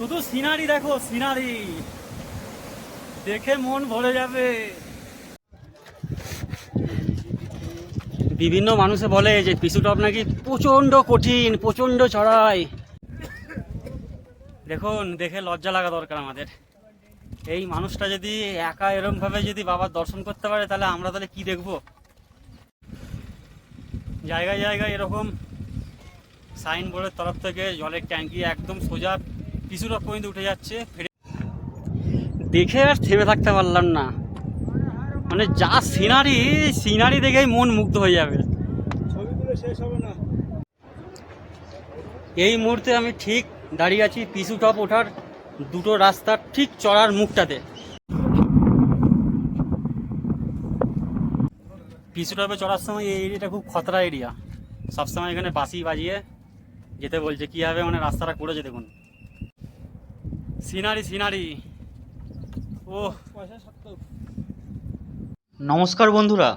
শুধু সিনারি দেখো, সিনারি দেখে মন ভরে যাবে। বিভিন্ন মানুষে বলে যে পিছু টপ নাকি প্রচন্ড কঠিন, প্রচন্ড চড়াই। দেখুন, দেখে লজ্জা লাগা দরকার আমাদের। এই মানুষটা যদি একা এরকম ভাবে যদি বাবার দর্শন করতে পারে, তাহলে আমরা তাহলে কি দেখবো। জায়গায় জায়গায় এরকম সাইনবোর্ডের তরফ থেকে জলের ট্যাঙ্কি একদম সোজা পিছু টপ পর্যন্ত উঠে যাচ্ছে। দেখে আর থেমে থাকতে পারলাম না, মানে যা সিনারি, সিনারি দেখেই মন মুগ্ধ হয়ে যাবে। ছবিগুলো শেষ হবে না। এই মুহূর্তে আমি ঠিক দাঁড়িয়ে আছি পিছু টপ ওঠার দুটো রাস্তার ঠিক চড়ার মুখটাতে। পিছু টপে চড়ার সময় এই এরিয়াটা খুব খতরা এরিয়া, সবসময় এখানে বাঁশি বাজিয়ে যেতে বলছে। কীভাবে মানে রাস্তাটা করেছে দেখুন, সিনারি সিনারি। ও নমস্কার বন্ধুরা,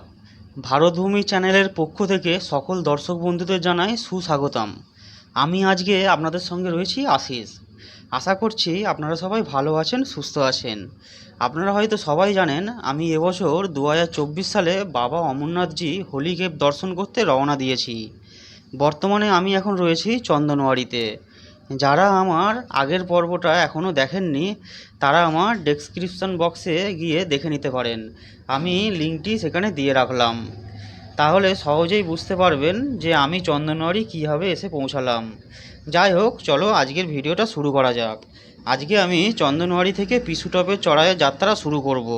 ভারতভূমি চ্যানেলের পক্ষ থেকে সকল দর্শক বন্ধুদের জানাই সুস্বাগতম। আমি আজকে আপনাদের সঙ্গে রয়েছি আশিস। আশা করছি আপনারা সবাই ভালো আছেন, সুস্থ আছেন। আপনারা হয়তো সবাই জানেন আমি এবছর 2024 সালে বাবা অমরনাথজি হোলি কেভ দর্শন করতে রওনা দিয়েছি। বর্তমানে আমি এখন রয়েছি চন্দনওয়াড়িতে। যারা আমার আগের পর্বটা এখনও দেখেননি, তারা আমার ডেসক্রিপশন বক্সে গিয়ে দেখে নিতে পারেন। আমি লিঙ্কটি সেখানে দিয়ে রাখলাম, তাহলে সহজেই বুঝতে পারবেন যে আমি চন্দনওয়াড়ি কীভাবে এসে পৌঁছালাম। যাই হোক, চলো আজকের ভিডিওটা শুরু করা যাক। আজকে আমি চন্দনওয়াড়ি থেকে পিছু টপের চড়াইয়ের যাত্রা শুরু করব।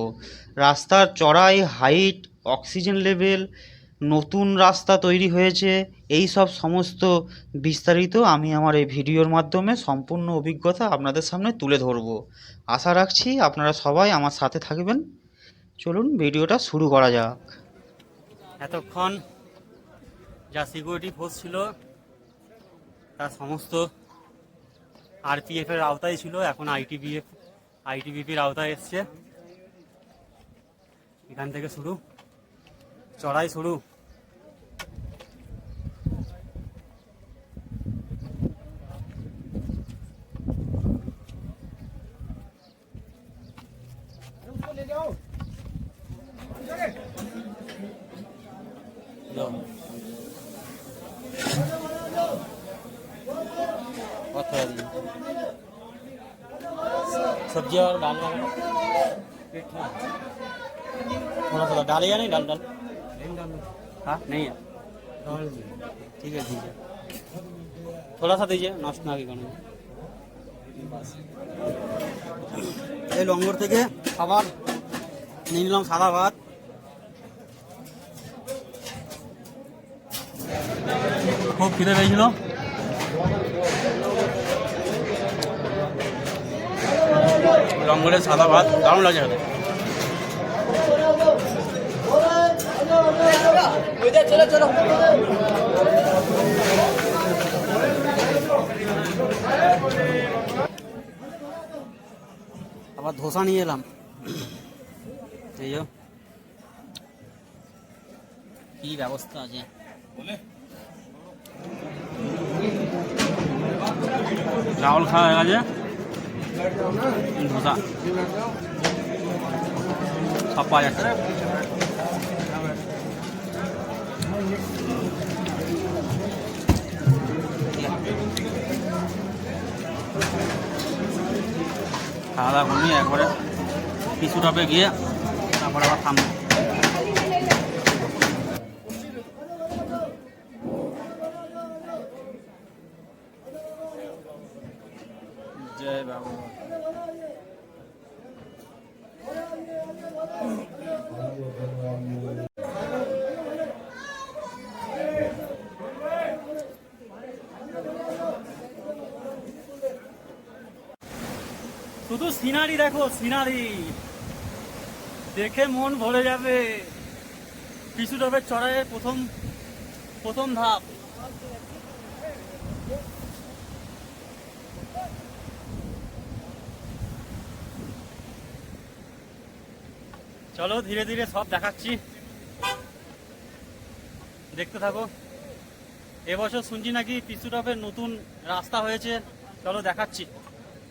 রাস্তার চড়াই, হাইট, অক্সিজেন লেভেল, নতুন রাস্তা তৈরি হয়েছে, এই সব সমস্ত বিস্তারিত আমি আমার এই ভিডিওর মাধ্যমে সম্পূর্ণ অভিজ্ঞতা আপনাদের সামনে তুলে ধরব। আশা রাখছি আপনারা সবাই আমার সাথে থাকবেন। চলুন ভিডিওটা শুরু করা যাক। এতক্ষণ যা সিকিউরিটি ফোর্স ছিল তার সমস্ত আরপিএফের আওতায় ছিল, এখন আইটিবিপির আওতায় এসছে। এখান থেকে শুরু, চড়াই শুরু। सब्जी और दाल वगैरह थोड़ा सा डालिएगा, नहीं डाल डाल हाँ नहीं है, ठीक है दीजिए, थोड़ा सा दीजिए, नष्ट ना करना। এই লঙ্গর থেকে খাবার নিয়ে নিলাম, সাদা ভাত, খুব খিদে পেয়েছিল। লঙ্গরের সাদা ভাত দারুণ লাগছে খেতে। আবার ধোসা নিয়ে এলাম, এই যে কি ব্যবস্থা আছে। চাউল খাওয়া হয়ে গেছে, ধোসা সব পাওয়া যাচ্ছে। খাওয়া দাওয়া করিনি, একবারে পিছু টপে গিয়ে তারপরে আবার থামবো। জয় বাবা। শুধু সিনারি দেখো, সিনারি দেখে মন ভরে যাবে। পিছু টপের চড়াইয়ের প্রথম ধাপ। চলো ধীরে ধীরে সব দেখাচ্ছি, দেখতে থাকো। এবছর শুনছি নাকি পিছু টপের নতুন রাস্তা হয়েছে, চলো দেখাচ্ছি।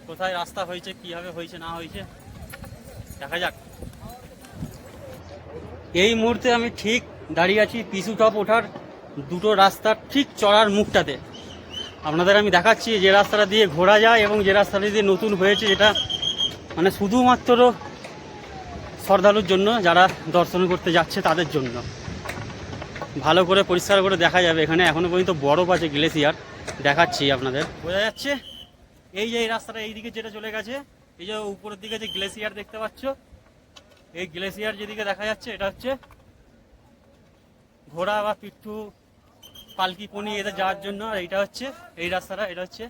কোথায় রাস্তা হয়েছে, কীভাবে হয়েছে না হয়েছে দেখা যাক। এই মুহূর্তে আমি ঠিক দাঁড়িয়ে আছি পিছু টপ ওঠার দুটো রাস্তার ঠিক চড়ার মুখটাতে। আপনাদের আমি দেখাচ্ছি যে রাস্তাটা দিয়ে ঘোরা যায় এবং যে রাস্তাটা দিয়ে নতুন হয়েছে, যেটা মানে শুধুমাত্র শ্রদ্ধালুর জন্য, যারা দর্শন করতে যাচ্ছে তাদের জন্য। ভালো করে পরিষ্কার করে দেখা যাবে। এখানে এখনো পর্যন্ত বরফ আছে, গ্লেসিয়ার দেখাচ্ছি আপনাদের, বোঝা যাচ্ছে। এই যে এই রাস্তাটা এই দিকে যেটা চলে গেছে, এই যে উপরের দিকে যে গ্লেসিয়ার দেখতে পাচ্ছ, এই গ্লেসিয়ার যেদিকে দেখা যাচ্ছে এটা হচ্ছে ঘোড়া বা পিঠু, পালকি পনি এদের যাওয়ার জন্য। আর এইটা হচ্ছে এই রাস্তাটা, এটা হচ্ছে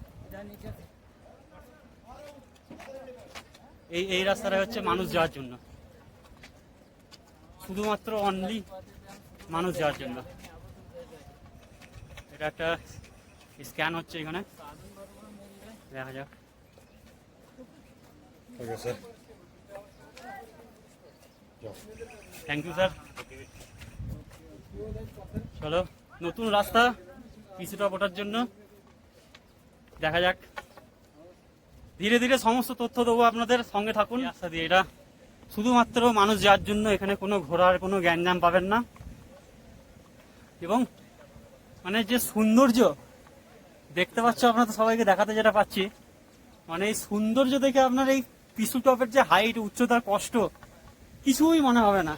এই রাস্তাটা হচ্ছে মানুষ যাওয়ার জন্য, শুধুমাত্র অনলি মানুষ যাওয়ার জন্য। এটা একটা স্ক্যান হচ্ছে এখানে, দেখা যাক। Thank you sir. চলো, নতুন রাস্তা কিছুটা ওঠার জন্য, দেখা যাক। ধীরে ধীরে সমস্ত তথ্য দেবো আপনাদের, সঙ্গে থাকুন। রাস্তা দিয়ে এটা শুধুমাত্র মানুষ যাওয়ার জন্য, এখানে কোনো ঘোরার কোনো গ্যাঞ্জাম পাবেন না। এবং মানে যে সৌন্দর্য দেখতে পাচ্ছ, আপনারা তো সবাইকে দেখাতে যেটা পাচ্ছি, মানে এই সৌন্দর্য দেখে আপনার এই পিছু টপের যে হাইট, উচ্চতার, কষ্ট কিছুই মনে হবে না।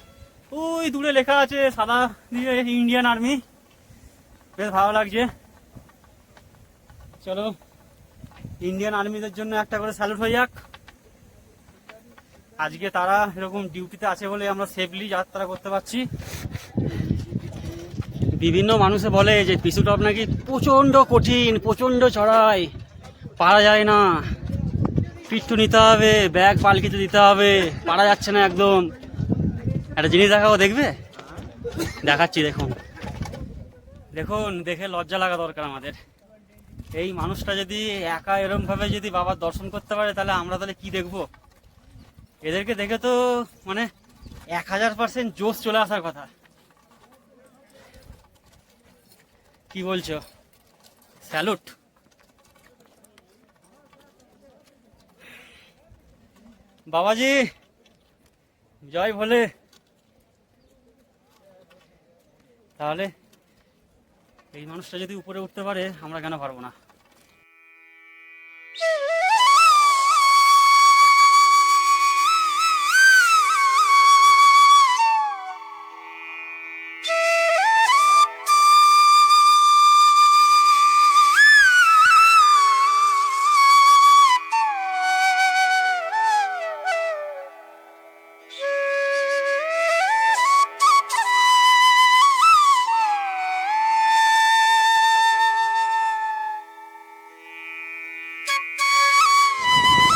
ওই দূরে লেখা আছে সাদা দিয়ে ইন্ডিয়ান আর্মি, বেশ ভালো লাগছে। চলো, ইন্ডিয়ান আর্মিদের জন্য একটা করে স্যালুট হয়ে যাক। আজকে তারা এরকম ডিউটিতে আছে বলে আমরা সেফলি যাত্রা করতে পারছি। বিভিন্ন মানুষে বলে যে পিছু টপ নাকি প্রচণ্ড কঠিন, প্রচণ্ড চড়াই, পারা যায় না, পিঠু নিতে হবে, ব্যাগ পালকিতে দিতে হবে, পারা যাচ্ছে না একদম। একটা জিনিস দেখাবো, দেখবে? দেখাচ্ছি, দেখুন দেখুন, দেখে লজ্জা লাগা দরকার আমাদের। এই মানুষটা যদি একা এরম ভাবে যদি বাবার দর্শন করতে পারে, তাহলে আমরা তাহলে কি দেখবো? এদেরকে দেখে তো মানে 1000% জোশ চলে আসার কথা। কি বলছো? স্যালুট। বাবাজি জয় ভোলে। তাহলে এই মানুষটা যদি উপরে উঠতে পারে, আমরা কেন পারবো না?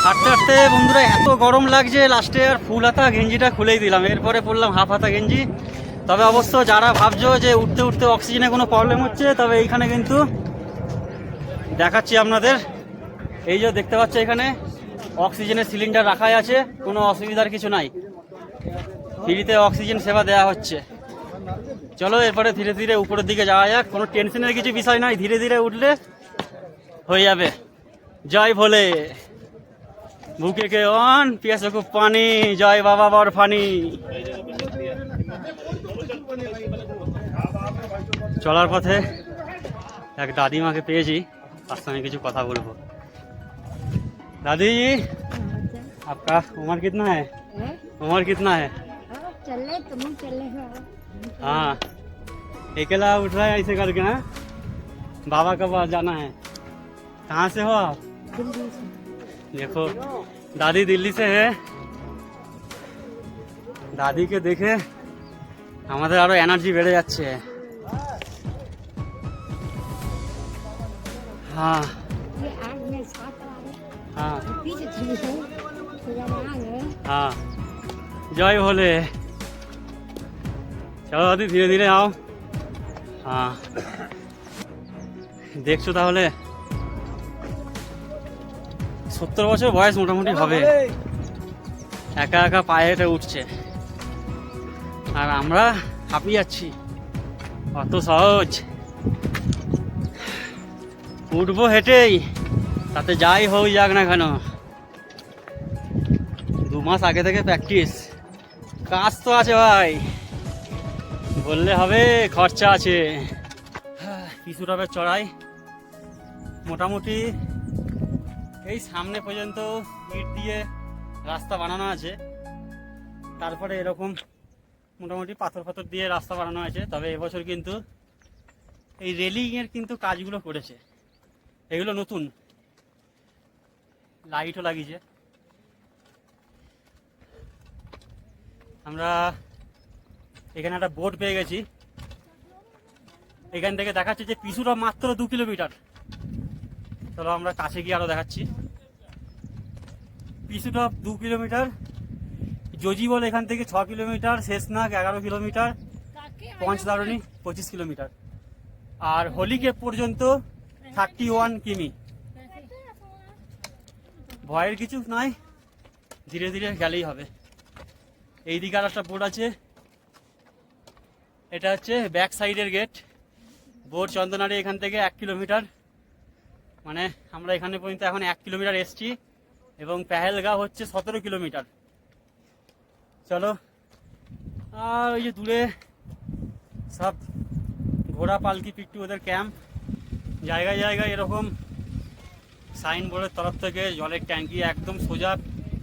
হাঁটতে হাঁটতে বন্ধুরা এত গরম লাগছে, লাস্টে আর ফুল হাতা গেঞ্জিটা খুলেই দিলাম, এরপরে পরলাম হাফ হাতা গেঞ্জি। তবে অবশ্য যারা ভাবছো যে উঠতে উঠতে অক্সিজেনে কোনো প্রবলেম হচ্ছে, তবে এইখানে কিন্তু দেখাচ্ছি আপনাদের। এই যে দেখতে পাচ্ছ, এখানে অক্সিজেনের সিলিন্ডার রাখাই আছে, কোনো অসুবিধার কিছু নাই, ফ্রিতে অক্সিজেন সেবা দেওয়া হচ্ছে। চলো এরপরে ধীরে ধীরে উপরের দিকে যাওয়া যাক। কোনো টেনশনের কিছু বিষয় নয়, ধীরে ধীরে উঠলে হয়ে যাবে। জয় ভোলে। বুকে কে অন পিয়াসে খুব পানি, জয় বাবা বরফানি। চলার পথে এক দাদিমাকে পেয়েছি, তার সঙ্গে কিছু কথা বলবো। दादी आपका उम्र कितना है? उम्र कितना है? चले तुम चले हो। हाँ, अकेला उठ रहा है ऐसे करके? हाँ, बाबा का पास जाना है। कहाँ से हो आप? दिल्ली से। देखो दादी दिल्ली से है। दादी के देखे আমাদের আরো এনার্জি বেড়ে যাচ্ছে। हाँ ये आग में साथ वाले हाँ पीछे चली हो तो जब आग है। हाँ, জয় ভোলে। চলো দাদি ধীরে ধীরে আও। হ্যাঁ, দেখছো তাহলে 70 বছর বয়স মোটামুটি হবে, একা একা পায়ে হেঁটে উঠছে, আর আমরা হাঁপিয়ে যাচ্ছি। অত সহজ? উঠবো হেঁটেই, তাতে যাই হোক যাক না কেন, মাস আগে থেকে প্র্যাকটিস, কাজ তো আছে ভাই, বললে হবে, খরচা আছে। পিছু টপের চড়াই মোটামুটি এই সামনে পর্যন্ত ইট দিয়ে রাস্তা বানানো আছে, তারপরে এরকম মোটামুটি পাথর ফাথর দিয়ে রাস্তা বানানো আছে। তবে এবছর কিন্তু এই রেলিংয়ের কিন্তু কাজগুলো করেছে, এগুলো নতুন, লাইটও লাগিয়েছে। আমরা এখানে একটা বোর্ড পেয়ে গেছি, এখান থেকে দেখাচ্ছে যে পিছুটা মাত্র 2 কিলোমিটার। চলো আমরা কাছে গিয়ে আরো দেখাচ্ছি। পিছুটা 2 কিলোমিটার, জজিবল এখান থেকে 6 কিলোমিটার, শেষনাগ 11 কিলোমিটার, পঞ্চদারণী 25 কিলোমিটার, আর হোলিকে পর্যন্ত 31 কিমি। ভয়ের কিছু নাই, ধীরে ধীরে গেলেই হবে। এই দিকে আর একটা বোর্ড আছে, এটা হচ্ছে ব্যাক সাইডের গেট। বোর্ড চন্দনারি এখান থেকে 1 কিলোমিটার, মানে আমরা এখানে পর্যন্ত এখন 1 কিলোমিটার এসছি, এবং পেহেলগাঁও হচ্ছে 17 কিলোমিটার। চলো, আর ওই যে দূরে সব ঘোড়া পালকি পিকটু ওদের ক্যাম্প। জায়গায় জায়গায় এরকম সাইনবোর্ডের তরফ থেকে জলের ট্যাঙ্কি একদম সোজা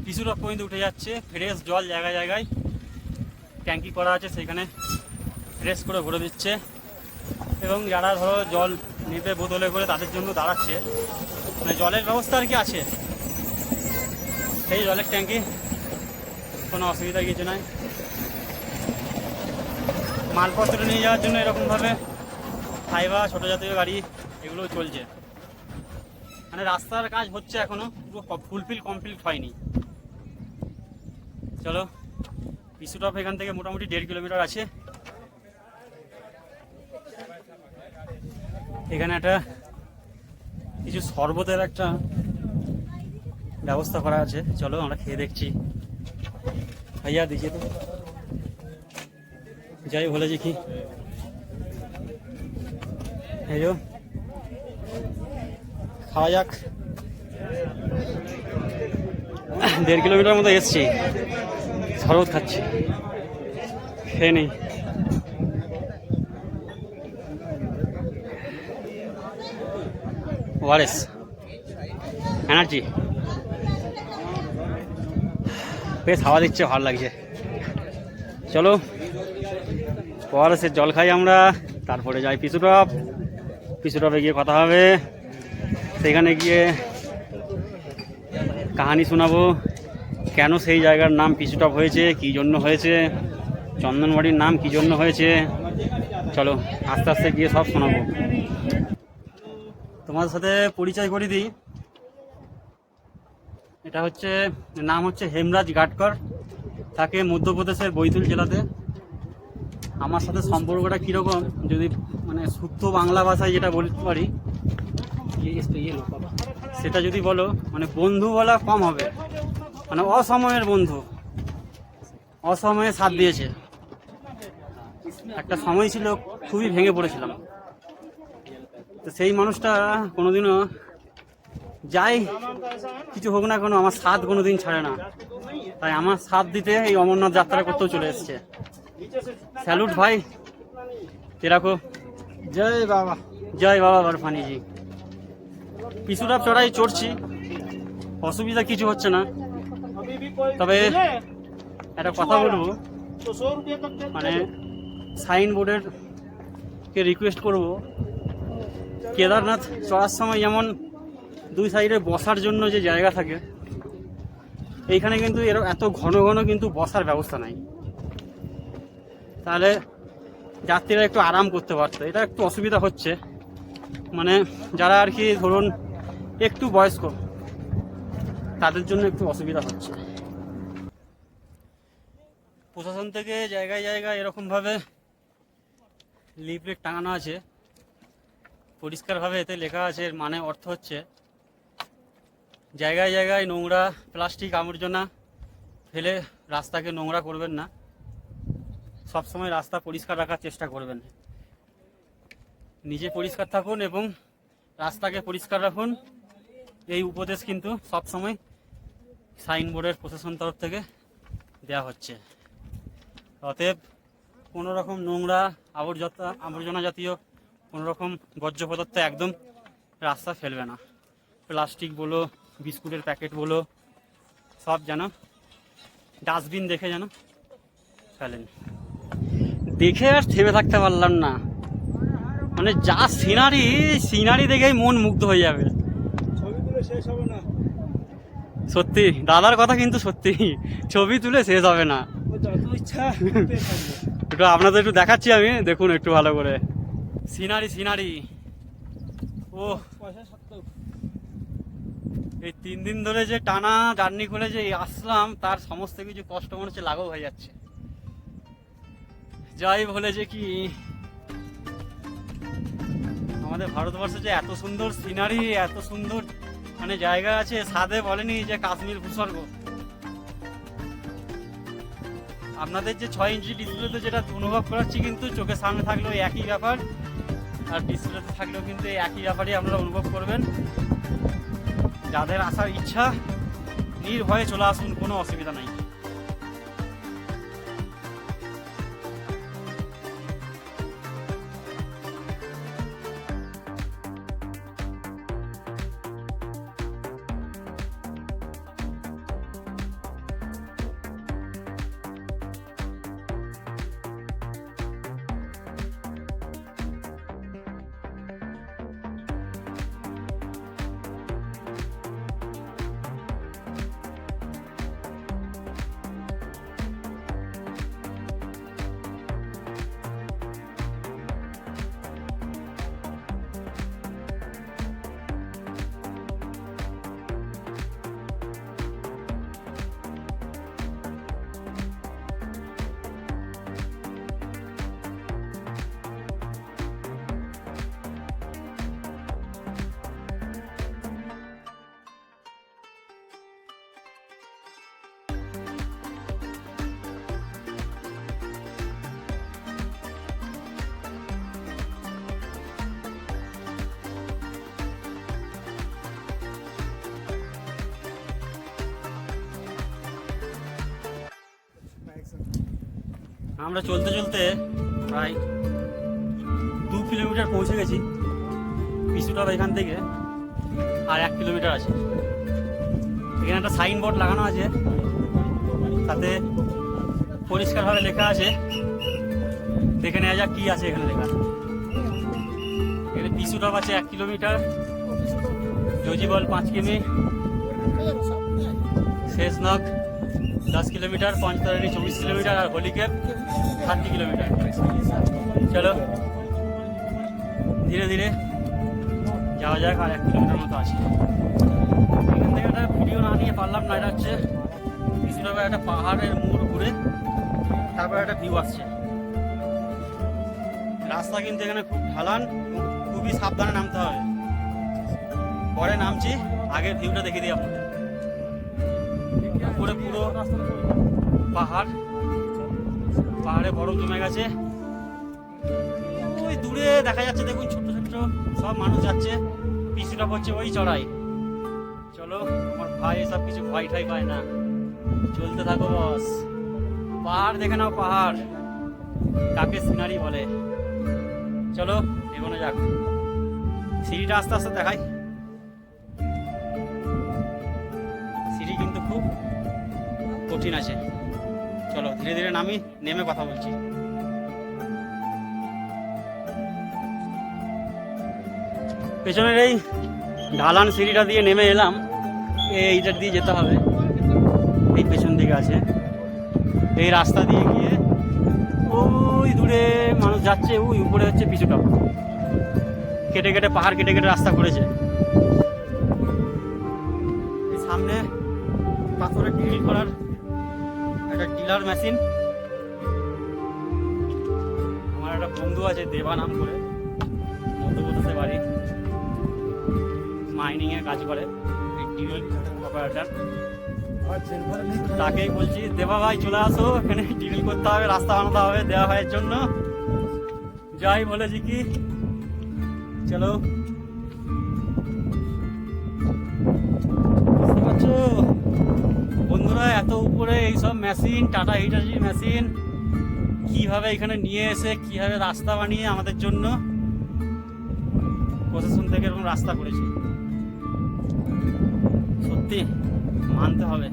পিছুটা পর্যন্ত উঠে যাচ্ছে, ফ্রেশ জল জায়গায় জায়গায় ট্যাঙ্কি করা আছে, সেখানে ফ্রেশ করে ভরে দিচ্ছে। এবং যারা ধরো জল নেবে বোতলে করে, তাদের জন্য দাঁড়াচ্ছে, মানে জলের ব্যবস্থা আর কি আছে। সেই জলের ট্যাঙ্কি, কোনো অসুবিধা কিছু নাই। মালপত্র নিয়ে যাওয়ার জন্য এরকমভাবে হাইবা, ছোটো জাতীয় গাড়ি এগুলো চলছে। মানে রাস্তার কাজ হচ্ছে এখনো, পুরো ফুলফিল কমপ্লিট হয়নি। চলো, পিছুটপ এখান থেকে মোটামুটি 1.5 কিলোমিটার আছে। এখানে একটা কিছু শরবতের একটা ব্যবস্থা করা আছে, চলো আমরা খেয়ে দেখছি। ভাইয়া দিজিয়ে তো, যাই বলেছি কি, এই যো খাওয়া যাক। 1.5 কিলোমিটার মতো এসছি, শরবত খাচ্ছি, খেয়ে নেই। ওয়ারেস এনার্জি, বেশ হাওয়া দিচ্ছে, ভালো লাগছে। চলো ওয়ারেসের জল খাই আমরা, তারপরে যাই পিছুটপ। পিছুটপে গিয়ে কথা হবে, সেখানে গিয়ে কাহানি শোনাবো, কেন সেই জায়গার নাম পিছুটপ হয়েছে, কী জন্য হয়েছে, চন্দনবাড়ির নাম কী জন্য হয়েছে। চলো আস্তে আস্তে গিয়ে সব শোনাবো। তোমাদের সাথে পরিচয় করে দিই, এটা হচ্ছে, নাম হচ্ছে হেমরাজ গাটকর, থাকে মধ্যপ্রদেশের বৈতুল জেলাতে। আমার সাথে সম্পর্কটা কীরকম, যদি মানে শুদ্ধ বাংলা ভাষায় যেটা বলতে পারি, সেটা যদি বলো, মানে বন্ধু বলা কম হবে, মানে অসময়ের বন্ধু, অসময়ে সাথ দিয়েছে। একটা সময় ছিল খুবই ভেঙে পড়েছিলাম, তো সেই মানুষটা কোনোদিনও, যাই কিছু হোক না কেন, আমার সাথ কোনোদিন ছাড়ে না। তাই আমার সাথ দিতে এই অমরনাথ যাত্রা করতেও চলে এসছে। স্যালুট ভাই, তেরাকো জয় বাবা, জয় বাবা বরফানি জি। পিছুটপ চড়াই চড়ছি, অসুবিধা কিছু হচ্ছে না। তবে একটা কথা বলবো, মানে সাইনবোর্ডের কে রিকোয়েস্ট করব, কেদারনাথ চড়ার সময় যেমন 2 সাইডে বসার জন্য যে জায়গা থাকে, এইখানে কিন্তু এত ঘন ঘন কিন্তু বসার ব্যবস্থা নাই, তাহলে যাত্রীরা একটু আরাম করতে পারতো। এটা একটু অসুবিধা হচ্ছে, মানে যারা আর কি ধরুন একটু বয়স্ক, তাদের জন্য একটু অসুবিধা হচ্ছে। প্রশাসন থেকে জায়গায় জায়গায় এরকমভাবে লিফলেট টাঙানো আছে, পরিষ্কারভাবে এতে লেখা আছে, এর মানে অর্থ হচ্ছে জায়গায় জায়গায় নোংরা প্লাস্টিক আবর্জনা ফেলে রাস্তাকে নোংরা করবেন না, সবসময় রাস্তা পরিষ্কার রাখার চেষ্টা করবেন, নিজে পরিষ্কার থাকুন এবং রাস্তাকে পরিষ্কার রাখুন। এই উপদেশ কিন্তু সবসময় সাইনবোর্ডের প্রশাসন তরফ থেকে দেওয়া হচ্ছে। অতএব কোনো রকম নোংরা আবর্জনা জাতীয় কোনো রকম বর্জ্য পদার্থ একদম রাস্তা ফেলবে না। প্লাস্টিক বলো, বিস্কুটের প্যাকেট বলো, সব যেন ডাস্টবিন দেখে যেন ফেলেন। দেখে আর থেমে থাকতে পারলাম না, মানে যা সিনারি দেখেই মন মুগ্ধ হয়ে যাবে। ছবি তুলে শেষ হবে না। সত্যি দাদার কথা কিন্তু সত্যি, ছবি তুলে শেষ হবে না। ও যত ইচ্ছা তুলতে থাকবে। একটু আপনাদের একটু দেখাচ্ছি আমি, দেখুন একটু ভালো করে সিনারি। ও পয়সা সার্থক। এই 3 দিন ধরে যে টানা জার্নি করে যে আসলাম, তার সমস্ত কিছু কষ্ট মনে হচ্ছে লাঘব হয়ে যাচ্ছে। যাই বলে যে কি, আমাদের ভারতবর্ষে যে এত সুন্দর সিনারি, এত সুন্দর মানে জায়গা আছে, সাধে বলেনি যে কাশ্মীর ভূস্বর্গ। আপনাদের যে 6 ইঞ্চি ডিসপ্লেতে যেটা অনুভব করাচ্ছি, কিন্তু চোখের সামনে থাকলেও একই ব্যাপার, আর ডিসপ্লেতে থাকলেও কিন্তু এই একই ব্যাপারই আপনারা অনুভব করবেন। যাদের আসার ইচ্ছা নির্ভয়ে চলে আসুন, কোনো অসুবিধা নাই। আমরা চলতে চলতে প্রায় 2 কিলোমিটার পৌঁছে গেছি। পিছুটা এখান থেকে আর 1 কিলোমিটার আছে। এখানে একটা সাইনবোর্ড লাগানো আছে, তাতে পরিষ্কারভাবে লেখা আছে, দেখে নেওয়া যাক কি আছে এখানে লেখা। এখানে পিছুটা আছে 1 কিলোমিটার, জজিবল 5 কিমি, শেষনগ 10 কিলোমিটার, পঞ্চতরণী 24 কিলোমিটার, আর হলিকেপ 30 কিলোমিটার। চলো ধীরে ধীরে যাওয়া যাক, আর 1 কিলোমিটার মতো আছে। এখান থেকে একটা ভিডিও না নিয়ে পারলাম না। এটা হচ্ছে কিছুটা একটা পাহাড়ের মোড় ঘুরে তারপর একটা ভিউ আসছে। রাস্তা কিন্তু এখানে খুব ঢালান, খুবই সাবধানে নামতে হবে। পরে নামছি, আগে ভিউটা দেখে দিই আপনাদের। উপরে পুরো পাহাড়ে বরফ জমে গেছে। ওই দূরে দেখা যাচ্ছে, দেখুন ছোট ছোট সব মানুষ যাচ্ছে, পিছুটা পড়ছে ওই চড়াই। চলো, আমার ভাই এসব কিছু ভয় ঠাই পায় না, চলতে থাকো বস। পাহাড় দেখে নাও, পাহাড় কাকে সিনারি বলে। চলো এগোনো যাক। সিঁড়িটা আস্তে আস্তে দেখাই। সিঁড়ি কিন্তু খুব কঠিন আছে। চলো ধীরে ধীরে নামি, নেমে কথা বলছি। পেছনের এই ঢালান সিঁড়িটা দিয়ে নেমে এলাম, এইটার দিয়ে যেতে হবে। এই পেছন দিকে আছে, এই রাস্তা দিয়ে গিয়ে ওই দূরে মানুষ যাচ্ছে, ওই উপরে হচ্ছে পিছুটা। কেটে কেটে পাহাড় কেটে কেটে রাস্তা করেছে। সামনে পাথরের ড্রিল করার একটা ডিলার মেশিন। আমার একটা বন্ধু আছে দেবা নাম করে, মধ্যপ্রদেশে বাড়ি, মাইনিংয়ে কাজ করে, এই ডিল অপারেটর। তাকেই বলছি, দেবা ভাই চলে আসো, এখানে ডিল করতে হবে, রাস্তা বানাতে হবে দেওয়া ভাইয়ের জন্য। যাই বলেছি কি, চলো। বুঝতে পারছো এত উপরে এইসব মেশিন, টাটা হিটাচি মেশিন কিভাবে এখানে নিয়ে এসে কিভাবে রাস্তা বানিয়ে আমাদের জন্য প্রশাসন থেকে এরকম রাস্তা করেছে, সত্যি মানতে হবে।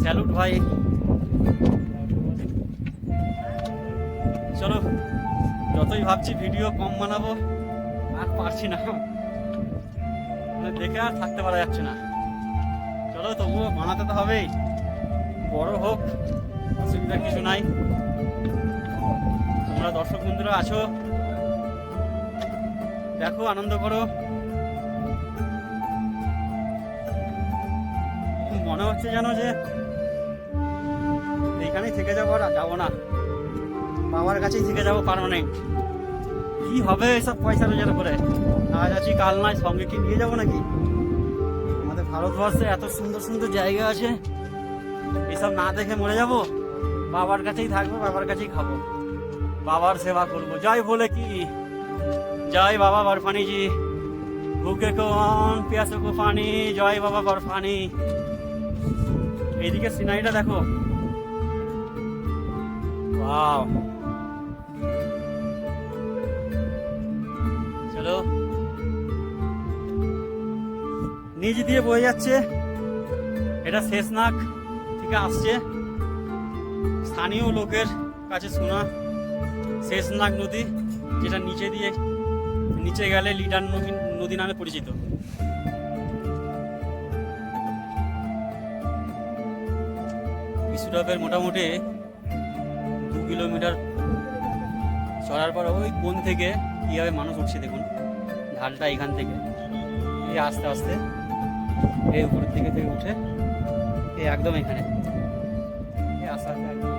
স্যালুট ভাই। চলো, যতই ভাবছি ভিডিও কম বানাবো আর পারছি না, মানে দেখে আর থাকতে পারা যাচ্ছে না। চলো তবুও বানাতে তো হবেই, বড় হোক অসুবিধার কিছু নাই। তোমরা দর্শক বন্ধুরা আছো, দেখো, আনন্দ করো। মনে হচ্ছে যেন যে এইখানেই থেকে যাবো, আর যাবো না, বাবার কাছেই থেকে যাবো পার্মানেন্ট। কি হবে এসব পয়সা রোজগার করে? আজ আছি কাল নয়, সঙ্গে কি নিয়ে যাবো নাকি? আমাদের ভারতবর্ষে এত সুন্দর সুন্দর জায়গা আছে, এসব না দেখে মরে যাব? বাবার কাছেই থাকবো, বাবার কাছেই খাবো, বাবার সেবা করবো। জয় বলে কি, জয় বাবা বরফানি জি, ভুকে কোন পিয়াসো কো পানি, জয় বাবা বরফানি। এইদিকে সিনারিটা দেখো, ওয়াও। চলো, নিচ দিয়ে বয়ে যাচ্ছে, এটা শেষনাগ থেকে আসছে, স্থানীয় লোকের কাছে শোনা শেষনাগ নদী, যেটা নিচে গেলে লিডার নদী নামে পরিচিত। বিশুরাপের মোটামুটি 2 কিলোমিটার চড়ার পর ওই কোন থেকে কিভাবে মানুষ উঠছে দেখুন, ঢালটা এখান থেকে এই আস্তে আস্তে এই উপরের দিকে থেকে উঠে এই একদম এখানে এই আস্তে আস্তে একদম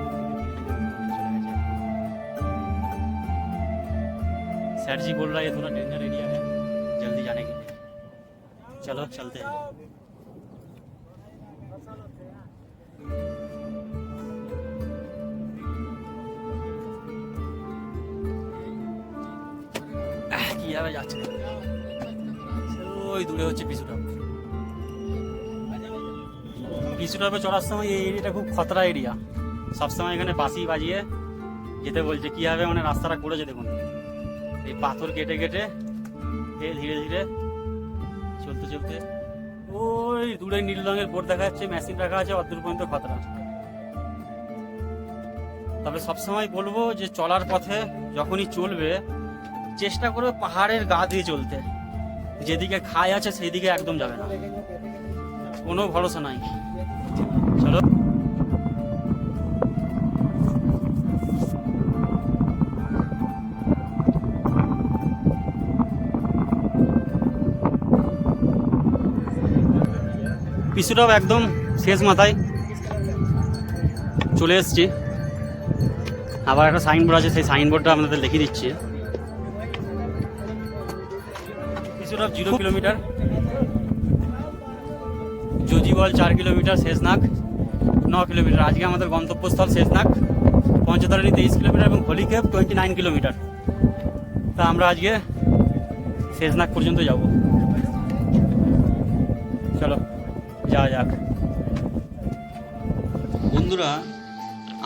सर जी बोल रहा है ये थोड़ा डेंजर एरिया है, जल्दी जाने के लिए। चलो चलते हैं। কিভাবে যাচ্ছে ওই দূরে হচ্ছে পিছুটাপ। পিছুটাপে চড়ার সময় এই এরিয়াটা খুব খতরা এরিয়া, সবসময় এখানে বাঁশি বাজিয়ে যেতে বলছে। কিভাবে মানে রাস্তাটা করেছে দেখুন, এই পাথর কেটে কেটে ধীরে ধীরে চলতে চলতে ওই দূরে নীল রঙের বোর্ড দেখা যাচ্ছে, মেশিন রাখা আছে, অদূর পর্যন্ত খতরা। তবে সবসময় বলবো যে চলার পথে যখনই চলবে চেষ্টা করবে পাহাড়ের গা দিয়ে চলতে, যেদিকে খাই আছে সেই দিকে একদম যাবে না, কোনো ভরসা নাই। চলো, পিছুটাও একদম শেষ মাথায় চলে এসছি। আবার একটা সাইনবোর্ড আছে, সেই সাইনবোর্ডটা আপনাদের দেখিয়ে দিচ্ছি। পিছুটাও 0 কিলোমিটার, জজিবল 4 কিলোমিটার, শেষনাগ 9 কিলোমিটার। আজকে আমাদের গন্তব্যস্থল শেষনাগ, পঞ্চতারিণী 23 কিলোমিটার এবং হলিকেপ 29 কিলোমিটার। তা আমরা আজকে শেষনাগ পর্যন্ত যাব। চলো যাওয়া যাক। বন্ধুরা,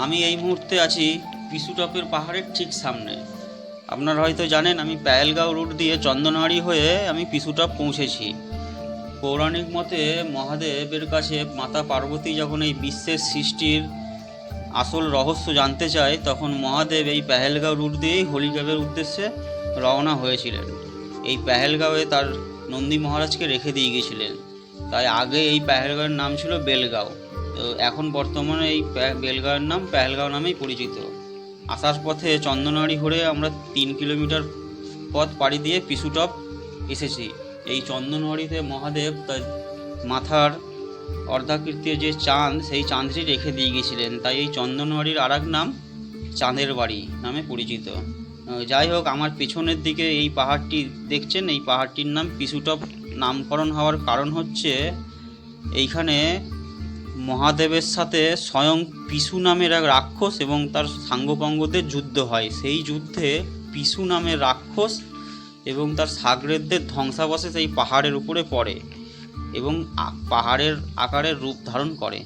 আমি এই মুহূর্তে আছি পিছুটাপের পাহাড়ের ঠিক সামনে। আপনারা হয়তো জানেন আমি পেহেলগাঁও রুট দিয়ে চন্দনওয়াড়ি হয়ে আমি পিছুটাপ পৌঁছেছি। পৌরাণিক মতে মহাদেবের কাছে মাতা পার্বতী যখন এই বিশ্বের সৃষ্টির আসল রহস্য জানতে চায়, তখন মহাদেব এই পেহেলগাঁও রুট দিয়েই হলিক্যাপের উদ্দেশ্যে রওনা হয়েছিলেন। এই পেহেলগাঁওয়ে তার নন্দী মহারাজকে রেখে দিয়ে গিয়েছিলেন, তাই আগে এই পেহেলগাঁওয়ের নাম ছিল বেলগাঁও। তো এখন বর্তমানে এই বেলগাঁওয়ের নাম পেহেলগাঁও নামেই পরিচিত। আসার পথে চন্দনওয়াড়ি ঘুরে আমরা 3 কিলোমিটার পথ পাড়ি দিয়ে পিছুটাপ এসেছি। এই চন্দনওয়াড়িতে মহাদেব তার মাথার অর্ধাকৃতির যে চাঁদ, সেই চাঁদটি রেখে দিয়ে গিয়েছিলেন, তাই এই চন্দনওয়াড়ির আর এক নাম চাঁদের বাড়ি নামে পরিচিত। যাই হোক, আমার পেছনের দিকে এই পাহাড়টি দেখছেন, এই পাহাড়টির নাম পিছুটাপ নামকরণ হওয়ার কারণ হচ্ছে এইখানে মহাদেবের সাথে স্বয়ং পিছু নামের এক রাক্ষস এবং তার সাঙ্গপাঙ্গদের যুদ্ধ হয়। সেই যুদ্ধে পিছু নামের রাক্ষস এবং তার সাগরেদদের ধ্বংসাবশেষ এই পাহাড়ের উপরে পড়ে এবং পাহাড়ের আকারের রূপ ধারণ করে।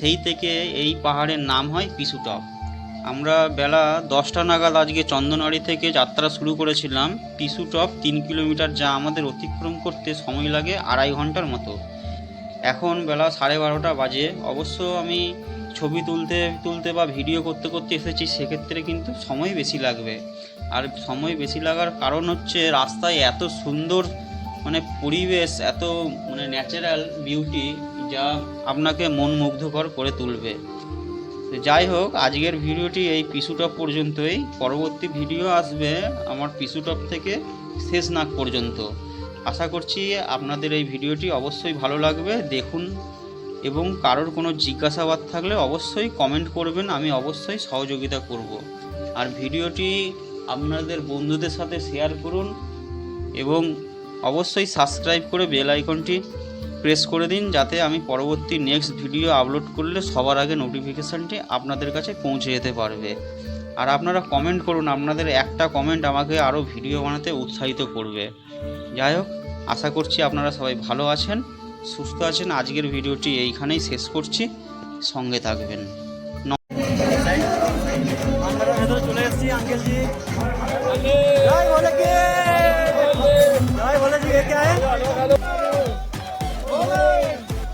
সেই থেকে এই পাহাড়ের নাম হয় পিছু টপ। আমরা বেলা 10টা নাগাদ আজকে চন্দনওয়াড়ি থেকে যাত্রা শুরু করেছিলাম। পিছু টপ 3 কিলোমিটার, যা আমাদের অতিক্রম করতে সময় লাগে 2.5 ঘন্টার মতো। এখন বেলা 12:30 বাজে। অবশ্য আমি ছবি তুলতে বা ভিডিও করতে করতে এসেছি, সেক্ষেত্রে কিন্তু সময় বেশি লাগবে। আর সময় বেশি লাগার কারণ হচ্ছে রাস্তায় এত সুন্দর পরিবেশ, এত ন্যাচারাল বিউটি, যা আপনাকে মন মুগ্ধকর করে তুলবে। তো যাই হোক, আজকের ভিডিওটি এই পিছু টপ পর্যন্তই। পরবর্তী ভিডিও আসবে আমার পিছু টপ থেকে শেষনাগ পর্যন্ত। আশা করছি আপনাদের এই ভিডিওটি অবশ্যই ভালো লাগবে। দেখুন, এবং কারোর কোনো জিজ্ঞাসাবাদ থাকলে অবশ্যই কমেন্ট করবেন, আমি অবশ্যই সহযোগিতা করব। আর ভিডিওটি আপনাদের বন্ধুদের সাথে শেয়ার করুন এবং অবশ্যই সাবস্ক্রাইব করে বেল আইকনটি প্রেস করে দিন, যাতে আমি পরবর্তী নেক্সট ভিডিও আপলোড করলে সবার আগে নোটিফিকেশানটি আপনাদের কাছে পৌঁছে যেতে পারবে। আর আপনারা কমেন্ট করুন, আপনাদের একটা কমেন্ট আমাকে আরও ভিডিও বানাতে উৎসাহিত করবে। যাই হোক, আশা করছি আপনারা সবাই ভালো আছেন, সুস্থ আছেন। আজকের ভিডিওটি এইখানেই শেষ করছি, সঙ্গে থাকবেন। আমরা ভেতরে চলে এসেছি। আঙ্কেলজি জয় বলে কে, জয় বলে জি কে আয়ে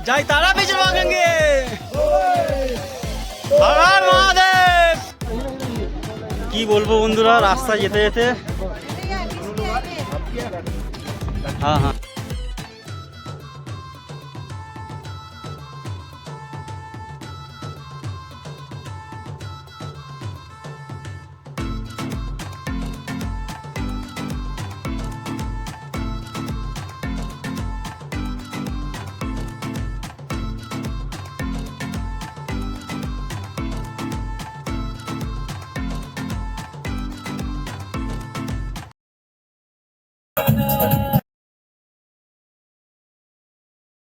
জয় তারা পিছনে ভাগেंगे। হর হর মহাদেব। কি বলবো বন্ধুরা, রাস্তায় যেতে যেতে হ্যাঁ